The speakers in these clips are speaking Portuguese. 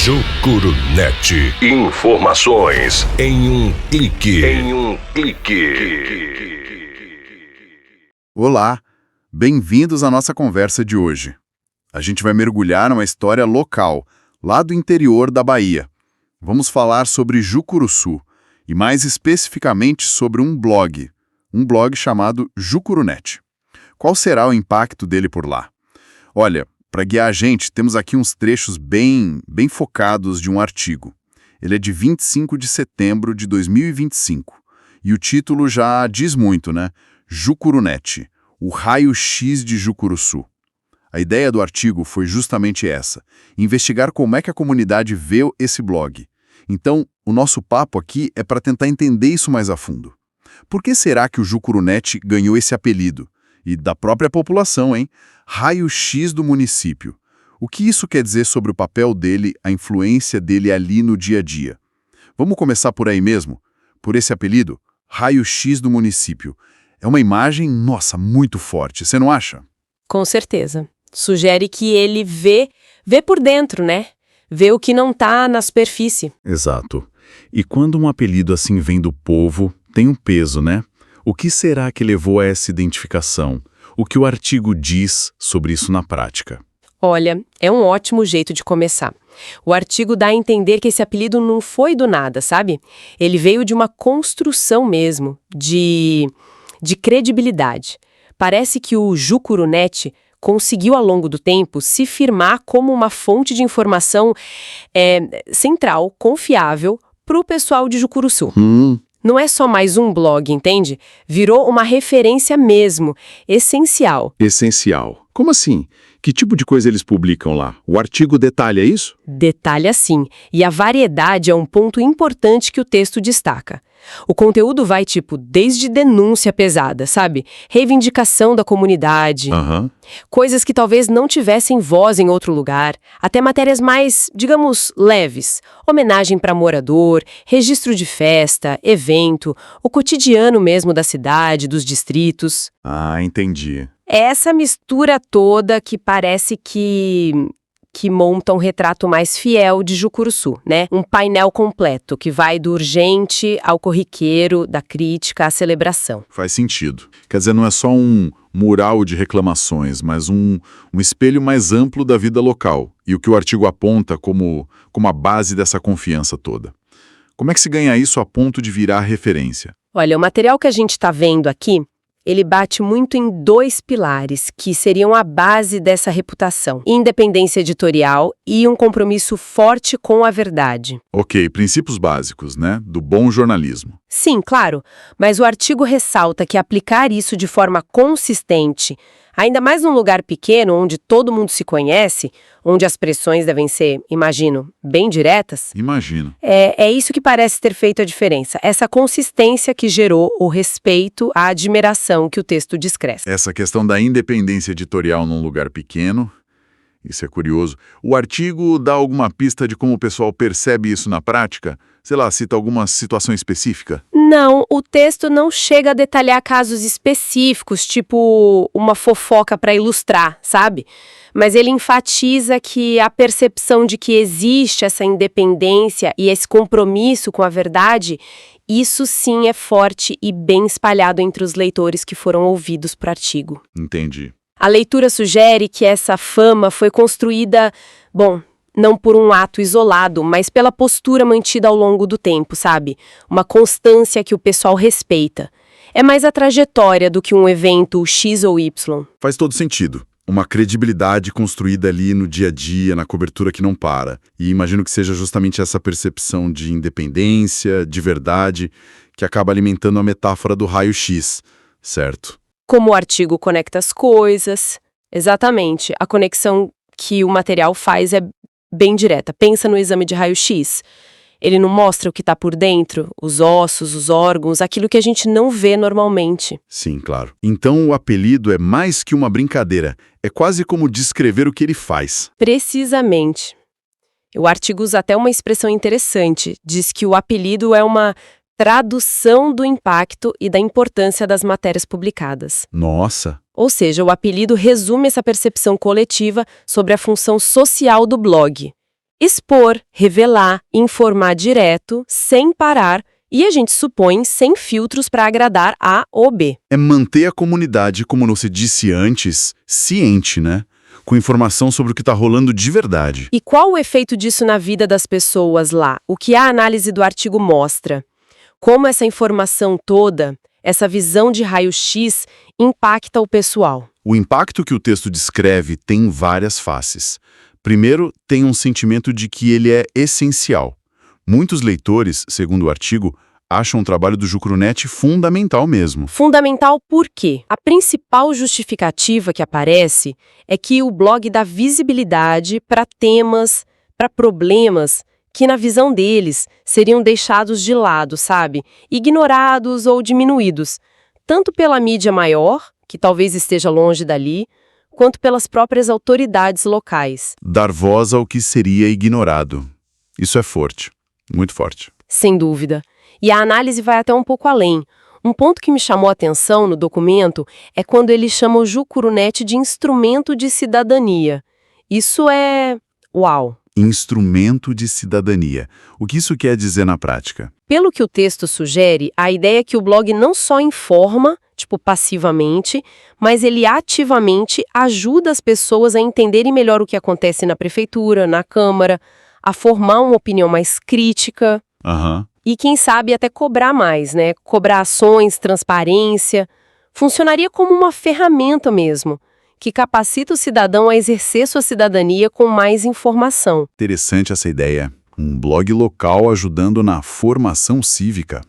Jucurunet. Informações em um clique. Olá, bem-vindos à nossa conversa de hoje. A gente vai mergulhar numa história local, lá do interior da Bahia. Vamos falar sobre Jucuruçu, e mais especificamente sobre um blog chamado Jucurunet. Qual será o impacto dele por lá? Olha, para guiar a gente, temos aqui uns trechos bem focados de um artigo. Ele é de 25 de setembro de 2025. E o título já diz muito, né? Jucurunet, o raio-x de Jucuruçu. A ideia do artigo foi justamente essa, investigar como é que a comunidade vê esse blog. Então, o nosso papo aqui é para tentar entender isso mais a fundo. Por que será que o Jucurunet ganhou esse apelido? E da própria população, hein? Raio-x do município. O que isso quer dizer sobre o papel dele, a influência dele ali no dia a dia? Vamos começar por aí mesmo? Por esse apelido? Raio-x do município. É uma imagem, nossa, muito forte, você não acha? Com certeza. Sugere que ele vê por dentro, né? Vê o que não tá na superfície. Exato. E quando um apelido assim vem do povo, tem um peso, né? O que será que levou a essa identificação? O que o artigo diz sobre isso na prática? Olha, é um ótimo jeito de começar. O artigo dá a entender que esse apelido não foi do nada, sabe? Ele veio de uma construção mesmo, de credibilidade. Parece que o Jucurunet conseguiu, ao longo do tempo, se firmar como uma fonte de informação central, confiável, para o pessoal de Jucuruçu. Não é só mais um blog, entende? Virou uma referência mesmo, essencial. Essencial. Como assim? Que tipo de coisa eles publicam lá? O artigo detalha isso? Detalha sim, e a variedade é um ponto importante que o texto destaca. O conteúdo vai, desde denúncia pesada, sabe? Reivindicação da comunidade, coisas que talvez não tivessem voz em outro lugar, até matérias mais, digamos, leves. Homenagem para morador, registro de festa, evento, o cotidiano mesmo da cidade, dos distritos. Ah, entendi. É essa mistura toda que parece que monta um retrato mais fiel de Jucuruçu, né? Um painel completo que vai do urgente ao corriqueiro, da crítica à celebração. Faz sentido. Quer dizer, não é só um mural de reclamações, mas um espelho mais amplo da vida local. E o que o artigo aponta como a base dessa confiança toda. Como é que se ganha isso a ponto de virar referência? Olha, o material que a gente está vendo aqui, ele bate muito em dois pilares que seriam a base dessa reputação: independência editorial e um compromisso forte com a verdade. Ok, princípios básicos, né? Do bom jornalismo. Sim, claro, mas o artigo ressalta que aplicar isso de forma consistente, ainda mais num lugar pequeno onde todo mundo se conhece, onde as pressões devem ser, imagino, bem diretas. Imagino. É isso que parece ter feito a diferença. Essa consistência que gerou o respeito, a admiração que o texto descreve. Essa questão da independência editorial num lugar pequeno, isso é curioso. O artigo dá alguma pista de como o pessoal percebe isso na prática? Sei lá, cita alguma situação específica? Não, o texto não chega a detalhar casos específicos, tipo uma fofoca para ilustrar, sabe? Mas ele enfatiza que a percepção de que existe essa independência e esse compromisso com a verdade, isso sim é forte e bem espalhado entre os leitores que foram ouvidos pro artigo. Entendi. A leitura sugere que essa fama foi construída, não por um ato isolado, mas pela postura mantida ao longo do tempo, sabe? Uma constância que o pessoal respeita. É mais a trajetória do que um evento X ou Y. Faz todo sentido. Uma credibilidade construída ali no dia a dia, na cobertura que não para. E imagino que seja justamente essa percepção de independência, de verdade, que acaba alimentando a metáfora do raio-x, certo? Como o artigo conecta as coisas. Exatamente. A conexão que o material faz é bem direta. Pensa no exame de raio-x. Ele não mostra o que está por dentro, os ossos, os órgãos, aquilo que a gente não vê normalmente. Sim, claro. Então o apelido é mais que uma brincadeira. É quase como descrever o que ele faz. Precisamente. O artigo usa até uma expressão interessante. Diz que o apelido é uma tradução do impacto e da importância das matérias publicadas. Nossa! Ou seja, o apelido resume essa percepção coletiva sobre a função social do blog. Expor, revelar, informar direto, sem parar, e a gente supõe sem filtros para agradar A ou B. É manter a comunidade, como você disse antes, ciente, né? Com informação sobre o que está rolando de verdade. E qual o efeito disso na vida das pessoas lá? O que a análise do artigo mostra? Como essa informação toda, essa visão de raio-x, impacta o pessoal? O impacto que o texto descreve tem várias faces. Primeiro, tem um sentimento de que ele é essencial. Muitos leitores, segundo o artigo, acham o trabalho do Jucrunet fundamental mesmo. Fundamental por quê? A principal justificativa que aparece é que o blog dá visibilidade para temas, para problemas que, na visão deles, seriam deixados de lado, sabe? Ignorados ou diminuídos, tanto pela mídia maior, que talvez esteja longe dali, quanto pelas próprias autoridades locais. Dar voz ao que seria ignorado. Isso é forte, muito forte. Sem dúvida. E a análise vai até um pouco além. Um ponto que me chamou a atenção no documento é quando ele chama o Jucrunet de instrumento de cidadania. Isso é... uau! Instrumento de cidadania. O que isso quer dizer na prática? Pelo que o texto sugere, a ideia é que o blog não só informa, passivamente, mas ele ativamente ajuda as pessoas a entenderem melhor o que acontece na prefeitura, na Câmara, a formar uma opinião mais crítica. E quem sabe até cobrar mais, né? Cobrar ações, transparência. Funcionaria como uma ferramenta mesmo, que capacita o cidadão a exercer sua cidadania com mais informação. Interessante essa ideia. Um blog local ajudando na formação cívica.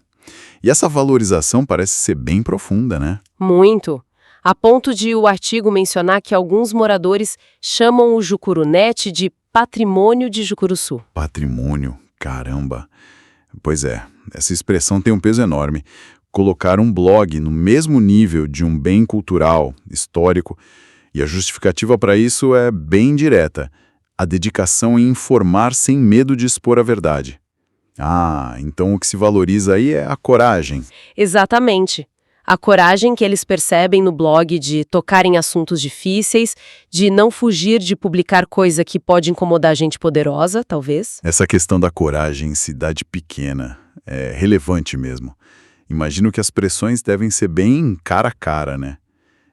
E essa valorização parece ser bem profunda, né? Muito. A ponto de o artigo mencionar que alguns moradores chamam o Jucrunet de patrimônio de Jucuruçu. Patrimônio, caramba. Pois é, essa expressão tem um peso enorme. Colocar um blog no mesmo nível de um bem cultural, histórico, e a justificativa para isso é bem direta. A dedicação em informar sem medo de expor a verdade. Ah, então o que se valoriza aí é a coragem. Exatamente. A coragem que eles percebem no blog de tocar em assuntos difíceis, de não fugir de publicar coisa que pode incomodar gente poderosa, talvez. Essa questão da coragem em cidade pequena é relevante mesmo. Imagino que as pressões devem ser bem cara a cara, né?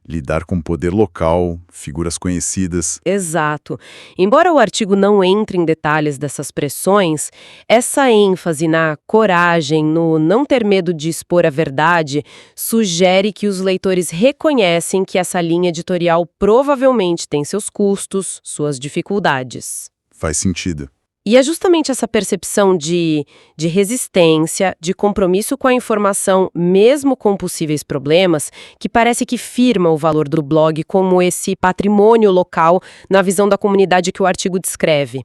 Lidar com poder local, figuras conhecidas. Exato. Embora o artigo não entre em detalhes dessas pressões, essa ênfase na coragem, no não ter medo de expor a verdade, sugere que os leitores reconhecem que essa linha editorial provavelmente tem seus custos, suas dificuldades. Faz sentido. E é justamente essa percepção de resistência, de compromisso com a informação, mesmo com possíveis problemas, que parece que firma o valor do blog como esse patrimônio local na visão da comunidade que o artigo descreve.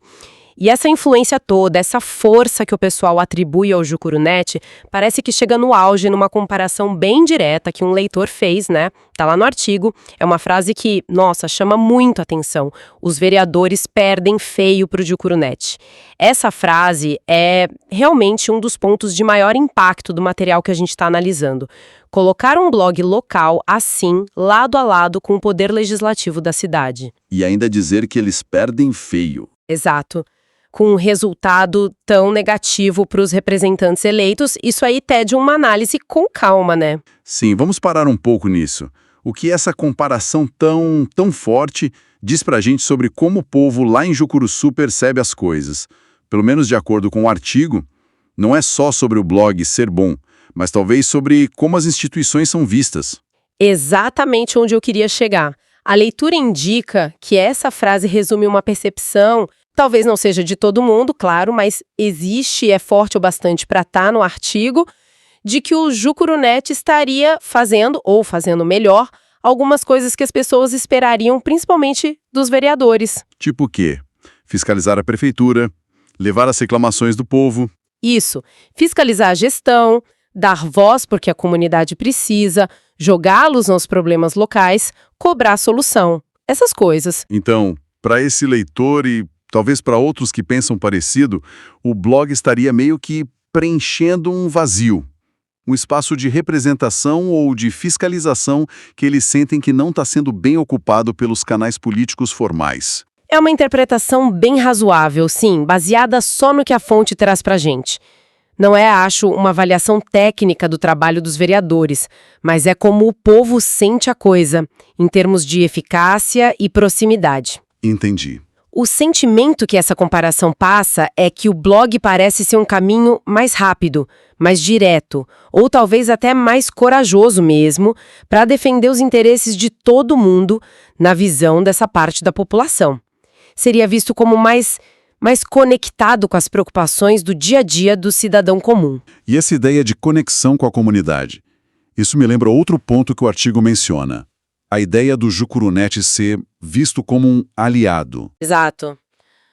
E essa influência toda, essa força que o pessoal atribui ao Jucrunet, parece que chega no auge numa comparação bem direta que um leitor fez, né? Tá lá no artigo. É uma frase que, nossa, chama muito atenção. Os vereadores perdem feio pro Jucrunet. Essa frase é realmente um dos pontos de maior impacto do material que a gente está analisando. Colocar um blog local assim, lado a lado com o poder legislativo da cidade. E ainda dizer que eles perdem feio. Exato. Com um resultado tão negativo para os representantes eleitos, isso aí pede uma análise com calma, né? Sim, vamos parar um pouco nisso. O que essa comparação tão forte diz pra gente sobre como o povo lá em Jucuruçu percebe as coisas? Pelo menos de acordo com o artigo, não é só sobre o blog ser bom, mas talvez sobre como as instituições são vistas. Exatamente onde eu queria chegar. A leitura indica que essa frase resume uma percepção. Talvez não seja de todo mundo, claro, mas existe, é forte o bastante para estar no artigo, de que o Jucrunet estaria fazendo, ou fazendo melhor, algumas coisas que as pessoas esperariam, principalmente dos vereadores. Tipo o quê? Fiscalizar a prefeitura, levar as reclamações do povo. Isso, fiscalizar a gestão, dar voz porque a comunidade precisa, jogá-los nos problemas locais, cobrar solução. Essas coisas. Então, para esse leitor e talvez para outros que pensam parecido, o blog estaria meio que preenchendo um vazio. Um espaço de representação ou de fiscalização que eles sentem que não está sendo bem ocupado pelos canais políticos formais. É uma interpretação bem razoável, sim, baseada só no que a fonte traz pra gente. Não é, acho, uma avaliação técnica do trabalho dos vereadores, mas é como o povo sente a coisa, em termos de eficácia e proximidade. Entendi. O sentimento que essa comparação passa é que o blog parece ser um caminho mais rápido, mais direto, ou talvez até mais corajoso mesmo, para defender os interesses de todo mundo na visão dessa parte da população. Seria visto como mais conectado com as preocupações do dia a dia do cidadão comum. E essa ideia de conexão com a comunidade? Isso me lembra outro ponto que o artigo menciona. A ideia do Jucurunet ser visto como um aliado. Exato.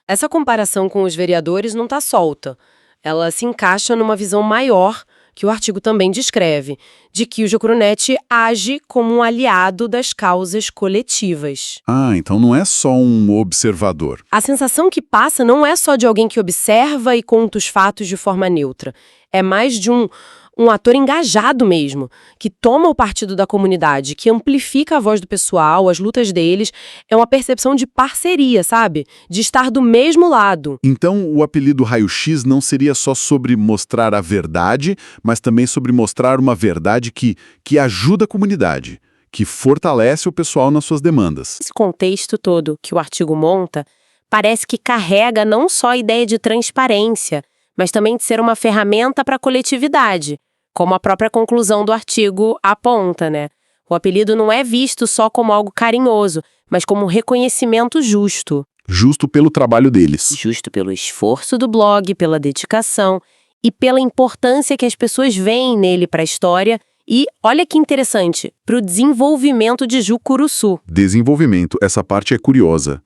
Essa comparação com os vereadores não está solta. Ela se encaixa numa visão maior, que o artigo também descreve, de que o Jucurunet age como um aliado das causas coletivas. Ah, então não é só um observador. A sensação que passa não é só de alguém que observa e conta os fatos de forma neutra. É mais de um ator engajado mesmo, que toma o partido da comunidade, que amplifica a voz do pessoal, as lutas deles. É uma percepção de parceria, sabe? De estar do mesmo lado. Então, o apelido Raio-X não seria só sobre mostrar a verdade, mas também sobre mostrar uma verdade que ajuda a comunidade, que fortalece o pessoal nas suas demandas. Esse contexto todo que o artigo monta parece que carrega não só a ideia de transparência, mas também de ser uma ferramenta para a coletividade, como a própria conclusão do artigo aponta, né? O apelido não é visto só como algo carinhoso, mas como um reconhecimento justo. Justo pelo trabalho deles. Justo pelo esforço do blog, pela dedicação e pela importância que as pessoas veem nele para a história e, olha que interessante, para o desenvolvimento de Jucuruçu. Desenvolvimento, essa parte é curiosa.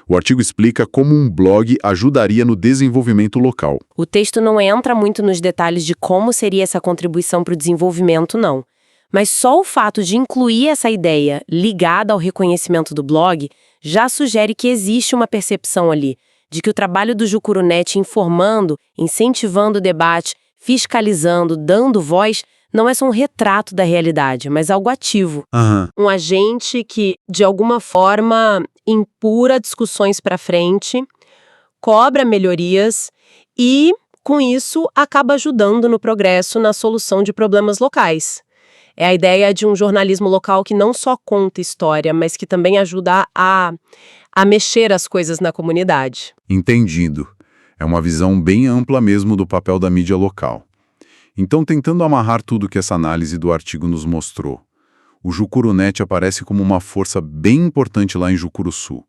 O artigo explica como um blog ajudaria no desenvolvimento local. O texto não entra muito nos detalhes de como seria essa contribuição para o desenvolvimento, não. Mas só o fato de incluir essa ideia ligada ao reconhecimento do blog já sugere que existe uma percepção ali, de que o trabalho do Jucurunet informando, incentivando o debate, fiscalizando, dando voz, não é só um retrato da realidade, mas algo ativo. Um agente que, de alguma forma, empurra discussões para frente, cobra melhorias e, com isso, acaba ajudando no progresso na solução de problemas locais. É a ideia de um jornalismo local que não só conta história, mas que também ajuda a mexer as coisas na comunidade. Entendido. É uma visão bem ampla mesmo do papel da mídia local. Então, tentando amarrar tudo que essa análise do artigo nos mostrou, o Jucurunet aparece como uma força bem importante lá em Jucuruçu.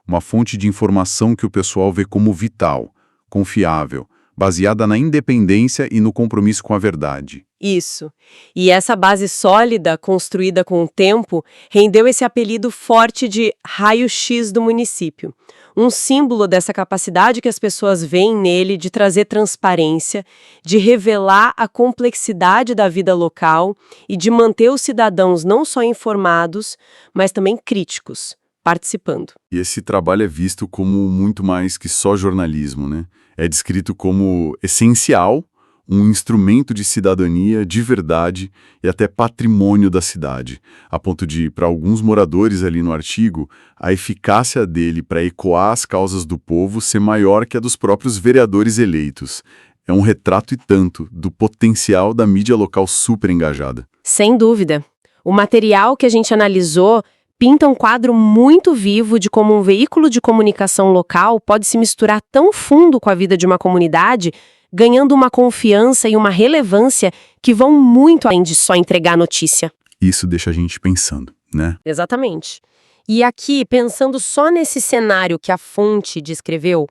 Uma fonte de informação que o pessoal vê como vital, confiável, baseada na independência e no compromisso com a verdade. Isso. E essa base sólida, construída com o tempo, rendeu esse apelido forte de raio-x do município. Um símbolo dessa capacidade que as pessoas veem nele de trazer transparência, de revelar a complexidade da vida local e de manter os cidadãos não só informados, mas também críticos, participando. E esse trabalho é visto como muito mais que só jornalismo, né? É descrito como essencial, um instrumento de cidadania, de verdade e até patrimônio da cidade, a ponto de, para alguns moradores ali no artigo, a eficácia dele para ecoar as causas do povo ser maior que a dos próprios vereadores eleitos. É um retrato e tanto do potencial da mídia local super engajada. Sem dúvida. O material que a gente analisou pinta um quadro muito vivo de como um veículo de comunicação local pode se misturar tão fundo com a vida de uma comunidade, ganhando uma confiança e uma relevância que vão muito além de só entregar notícia. Isso deixa a gente pensando, né? Exatamente. E aqui, pensando só nesse cenário que a fonte descreveu,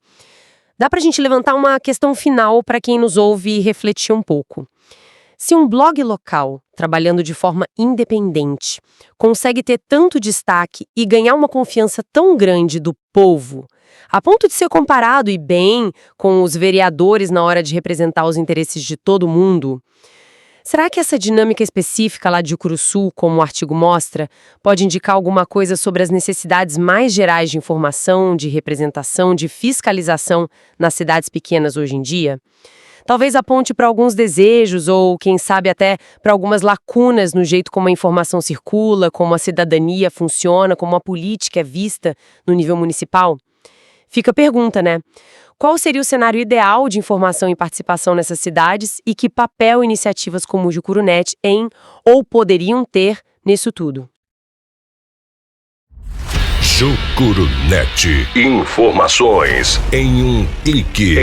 dá pra gente levantar uma questão final para quem nos ouve e refletir um pouco. Se um blog local, trabalhando de forma independente, consegue ter tanto destaque e ganhar uma confiança tão grande do povo, a ponto de ser comparado e bem com os vereadores na hora de representar os interesses de todo mundo, será que essa dinâmica específica lá de Jucuruçu, como o artigo mostra, pode indicar alguma coisa sobre as necessidades mais gerais de informação, de representação, de fiscalização nas cidades pequenas hoje em dia? Talvez aponte para alguns desejos ou, quem sabe, até para algumas lacunas no jeito como a informação circula, como a cidadania funciona, como a política é vista no nível municipal. Fica a pergunta, né? Qual seria o cenário ideal de informação e participação nessas cidades e que papel iniciativas como o Jucurunet ou poderiam ter nisso tudo? Jucurunet. Informações em um clique.